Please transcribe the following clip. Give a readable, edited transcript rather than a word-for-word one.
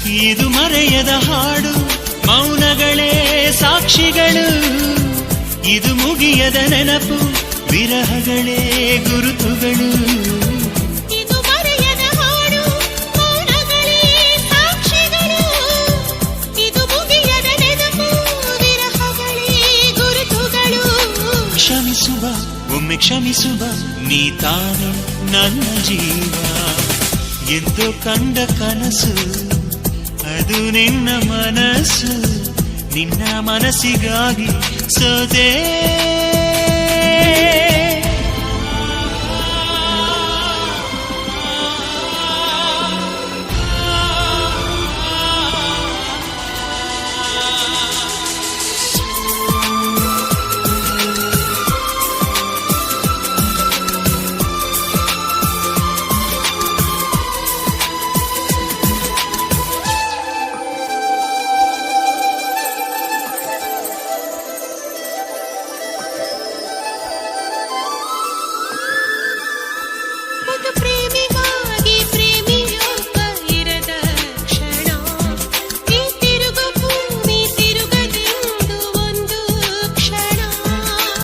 ಇದು ಮರೆಯದ ಹಾಡು, ಮೌನಗಳೇ ಸಾಕ್ಷಿಗಳು. ಇದು ಮುಗಿಯದ ನೆನಪು, ವಿರಹಗಳೇ ಗುರುತುಗಳು. ಇದು ಮರೆಯದ ಹಾಡು, ಮೌನಗಳೇ ಸಾಕ್ಷಿಗಳು. ಇದು ಮುಗಿಯದ ನೆನಪು, ವಿರಹಗಳೇ ಗುರುತುಗಳು. ಕ್ಷಮಿಸುವ, ಒಮ್ಮೆ ಕ್ಷಮಿಸುವ, ನೀ ತಾನೆ ನನ್ನ ಜೀವ. ಎಂದು ಕಂಡ ಕನಸು ಅದು ನಿನ್ನ ಮನಸ್ಸು, ನಿನ್ನ ಮನಸ್ಸಿಗಾಗಿ ಸೋದೆ.